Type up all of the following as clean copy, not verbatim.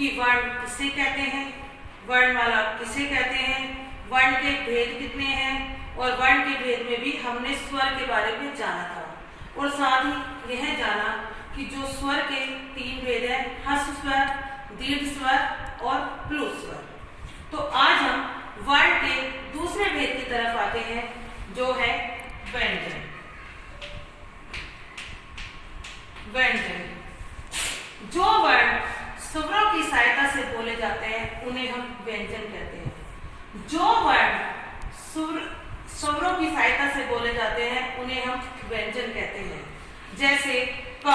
कि वर्ण किसे कहते हैं, वर्णमाला किसे कहते हैं, वर्ण के भेद कितने हैं, और वर्ण के भेद में भी हमने स्वर के बारे में जाना था, और साथ ही यह जाना कि जो स्वर के 3 भेद हैं, ह्रस्व स्वर, दीर्घ स्वर और प्लुत स्वर। तो आज हम वर्ण के दूसरे भेद की तरफ आते हैं, जो है व्यंजन। व्यंजन, जो वर्ण स्वरों की सहायता से बोले जाते हैं उन्हें हम व्यंजन कहते हैं। जो वर्ण स्वरों की सहायता से बोले जाते हैं उन्हें हम व्यंजन कहते हैं। जैसे क,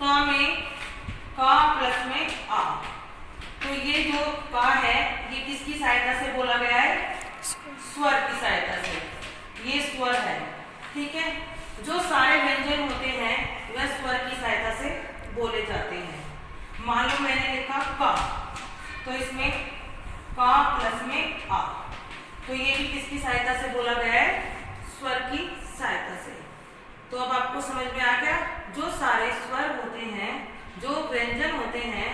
क में क प्लस में आ, तो ये जो क है ये किसकी सहायता से बोला गया है, स्वर की सहायता से, ये स्वर है। ठीक है, जो सारे व्यंजन होते हैं वह स्वर की सहायता से बोले जाते हैं। मान लो मैंने लिखा क, तो इसमें क प्लस में आ, तो ये भी किसकी सहायता से बोला गया है, स्वर की सहायता से। तो अब आपको समझ में आ गया, जो सारे स्वर होते हैं, जो व्यंजन होते हैं,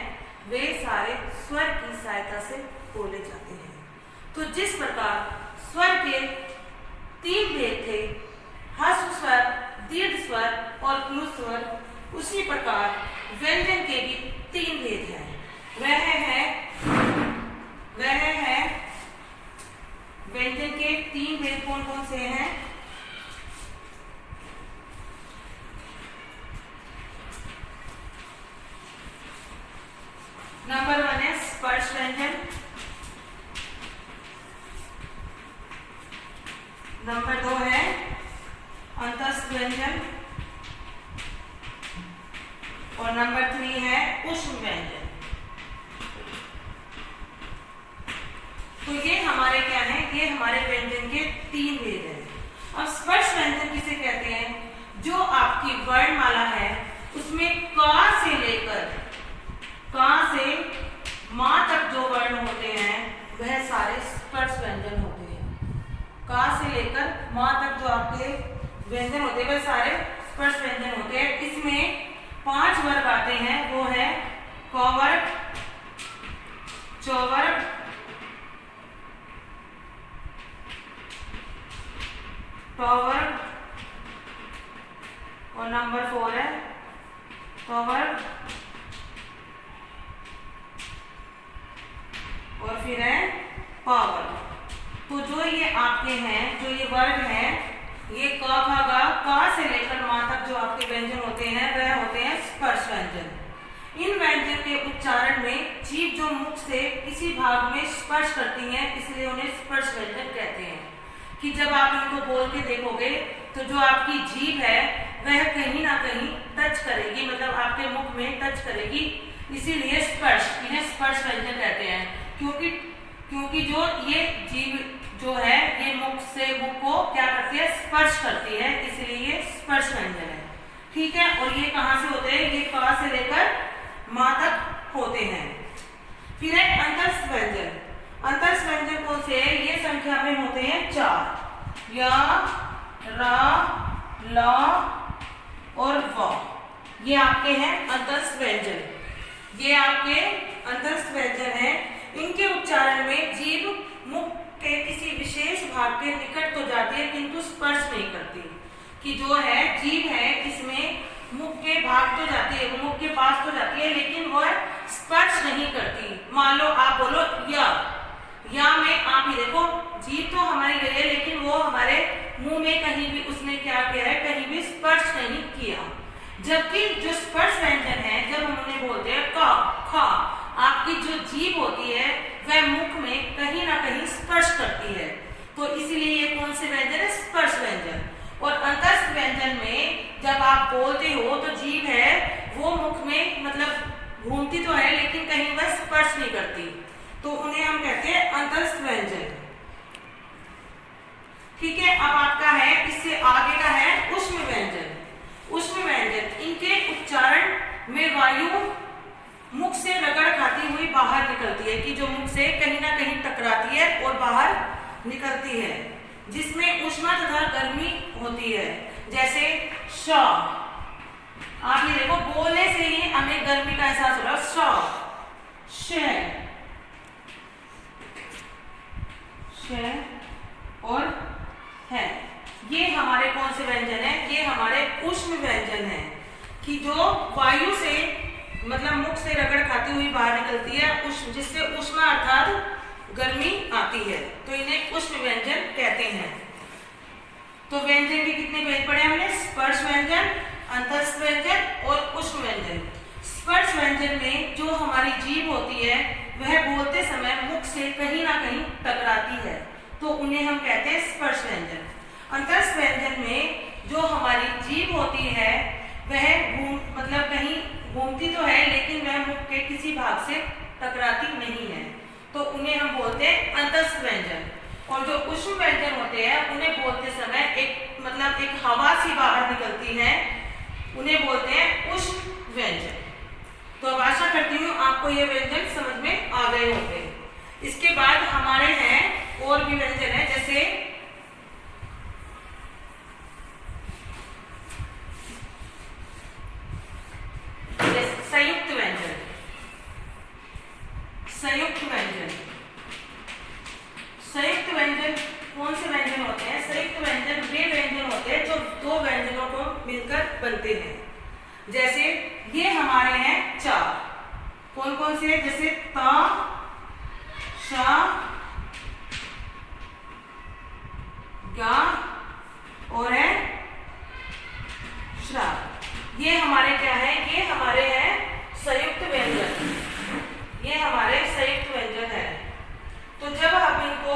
वे सारे स्वर की सहायता से बोले जाते हैं। तो जिस प्रकार स्वर के 3 भेद थे, ह्रस्व स्वर, दीर्घ स्वर और प्लुत स्वर, उसी प्रकार व्यंजन के भी 3 भेद हैं। वह है व्यंजन के 3 भेद कौन कौन से हैं? नंबर 1 है स्पर्श व्यंजन, नंबर 2 है अंतस्थ व्यंजन, और नंबर 3 है ऊष्म व्यंजन। तो ये हमारे क्या है, ये हमारे व्यंजन के 3 भेद हैं। अब स्पर्श व्यंजन किसे कहते हैं? जो आपकी वर्णमाला है उसमें क से लेकर मां तक जो वर्ण होते हैं वह सारे स्पर्श व्यंजन होते हैं। क से लेकर मां तक जो आपके व्यंजन होते हैं वह सारे स्पर्श व्यंजन होते हैं। इसमें 5 वर्ग आते हैं, वो है क वर्ग, च वर्ग, ट वर्ग, और नंबर 4 है ट वर्ग, और फिर है प वर्ग। तो जो ये आपके हैं, जो ये वर्ग हैं, ये क ख ग, क से लेकर मां तक जो आपके व्यंजन होते हैं वह होते हैं स्पर्श व्यंजन। इन व्यंजन के उच्चारण में जीभ जो मुख से किसी भाग में स्पर्श करती है, इसलिए उन्हें स्पर्श व्यंजन कहते हैं। कि जब आप इनको बोल के देखोगे तो जो आपकी जीभ है वह कहीं ना कहीं टच करेगी, मतलब आपके मुख में टच करेगी, इसीलिए इन्हें स्पर्श व्यंजन कहते हैं। क्योंकि जो ये जीभ जो है ये मुख से मुख को क्या करती है, स्पर्श करती है, इसलिए ये स्पर्श व्यंजन है। ठीक है, और ये कहाँ से होते हैं, ये क से लेकर मां तक होते हैं। फिर है अंतस्थ व्यंजन। अंतस्थ व्यंजन कौन से है? ये संख्या में होते हैं 4, य, र, ल और व। ये आपके हैं अंतस्थ व्यंजन। ये आपके अंतस्थ व्यंजन है। इनके उच्चारण में जीभ मुख के किसी विशेष भाग के निकट तो जाती है किंतु स्पर्श नहीं करती। कि जो है जीभ है इसमें मुख के भाग तो जाती है, मुख के पास तो जाती है, लेकिन वह स्पर्श नहीं करती। मान लो आप बोलो या में आप ही देखो, जीभ तो हमारी गई है लेकिन वो हमारे मुंह में कहीं भी उसने क्या किया है, कहीं भी स्पर्श नहीं किया। जबकि जो स्पर्श व्यंजन है, जब हम उन्हें बोलते हैं क, ख, आपकी जो जीभ होती है वह मुख में कहीं ना कहीं स्पर्श करती है, तो इसीलिए ये कौन से व्यंजन है, स्पर्श व्यंजन। और अंतस्थ व्यंजन में जब आप बोलते हो तो जीभ है वो मुख में मतलब घूमती तो है लेकिन कहीं वह स्पर्श नहीं करती, तो उन्हें हम कहते हैं अंतस्थ व्यंजन। ठीक है, अब आपका है इससे आगे का है ऊष्म व्यंजन। ऊष्म व्यंजन, इनके उच्चारण में वायु मुख से रगड़ खाती हुई बाहर निकलती है, कि जो मुख से कहीं ना कहीं टकराती है और बाहर निकलती है, जिसमें उष्मा तथा गर्मी होती है। जैसे श, आप ये देखो बोलने से ही हमें गर्मी का एहसास हो रहा है। श और है, ये हमारे कौन से व्यंजन है? ये हमारे उष्ण व्यंजन है कि जो वायु से मतलब मुख से रगड़ खाती हुई बाहर निकलती है, जिससे उष्मा अर्थात गर्मी आती है, तो इन्हें उष्ण व्यंजन कहते हैं। तो व्यंजन के कितने भेद पढ़े हमने? स्पर्श व्यंजन, अंतस्थ व्यंजन और उष्ण व्यंजन। स्पर्श व्यंजन में जो हमारी जीभ होती है वह बोलते समय मुख से कहीं ना कहीं टकराती है, तो उन्हें हम कहते हैं स्पर्श व्यंजन। अंतस्थ व्यंजन में जो हमारी जीभ होती है वह मतलब कहीं घूमती तो है लेकिन वह मुख के किसी भाग से टकराती नहीं है, तो उन्हें हम बोलते हैं अंतस्थ व्यंजन। और जो उष्ण व्यंजन होते हैं उन्हें बोलते समय एक हवा सी बाहर निकलती है, उन्हें बोलते हैं उष्ण व्यंजन। तो अब आशा करती हूँ आपको ये व्यंजन समझ में आ गए होंगे। इसके बाद हमारे हैं और भी व्यंजन है, जैसे संयुक्त व्यंजन। संयुक्त व्यंजन, संयुक्त व्यंजन कौन से व्यंजन होते हैं? संयुक्त व्यंजन वे व्यंजन होते हैं जो दो व्यंजनों को मिलकर बनते हैं। जैसे ये हमारे हैं चार, कौन कौन से? जैसे ता, शा, गा और है श्रा। ये हमारे क्या है? ये हमारे हैं संयुक्त व्यंजन, ये हमारे संयुक्त व्यंजन है। तो जब हम इनको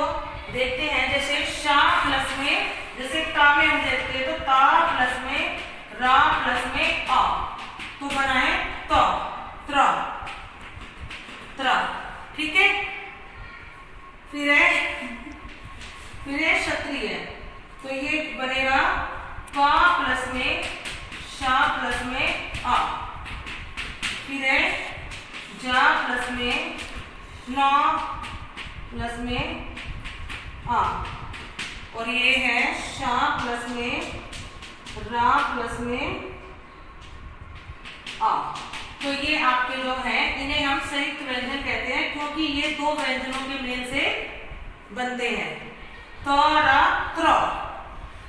देखते हैं, जैसे शा प्लस में, जैसे ता में हम देखते हैं तो ता प्लस में रा प्लस में आ, तो बना है ता, त्रा, त्रा, ठीक है। फिर है क्षत्रिय, तो ये बनेगा का प्लस में शा प्लस में आ। फिर है जा प्लस में ना प्लस में आ, और ये है शा प्लस में रा प्लस में आ। तो ये आपके जो हैं इन्हें हम संयुक्त व्यंजन कहते हैं, क्योंकि ये दो व्यंजनों के मेल से बनते हैं, त रा त्र।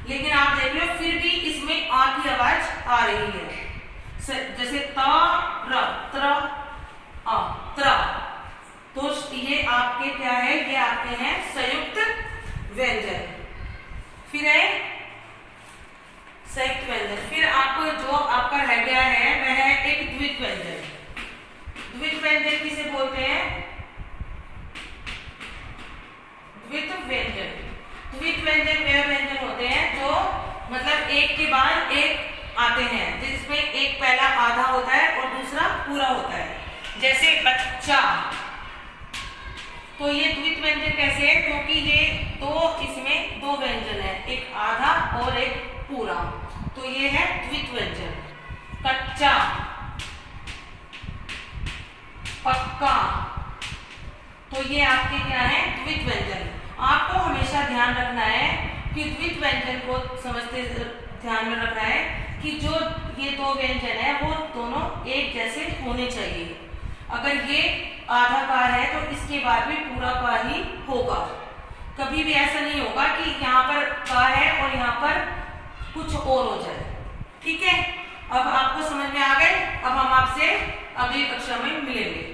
लेकिन आप देख लो फिर भी इसमें आ की आवाज आ रही है, जैसे त र त्र आ, त्र। तो ये आपके क्या है? ये आपके हैं संयुक्त व्यंजन। फिर है संयुक्त व्यंजन। फिर आपको जो आपका रह गया है वह है एक द्वित व्यंजन। द्वित व्यंजन किसे बोलते हैं? द्वित व्यंजन। द्वित व्यंजन वे व्यंजन होते हैं जो मतलब एक के बाद एक आते हैं, जिसमें एक पहला आधा होता है और दूसरा पूरा होता है। जैसे बच्चा, तो ये द्वित व्यंजन कैसे है? क्योंकि ये इसमें दो व्यंजन है, एक आधा और एक पूरा, तो ये है द्वित व्यंजन। कच्चा, पक्का, तो ये आपके क्या है? द्वित व्यंजन। आपको हमेशा ध्यान रखना है कि द्वित व्यंजन को समझते ध्यान में रखना है कि जो ये दो व्यंजन है वो दोनों एक जैसे होने चाहिए। अगर ये आधा का है तो इसके बाद भी पूरा का ही होगा। कभी भी ऐसा नहीं होगा कि यहाँ पर का है और यहाँ पर कुछ और हो जाए। ठीक है, अब आपको समझ में आ गए। अब हम आपसे अगली कक्षा में मिलेंगे।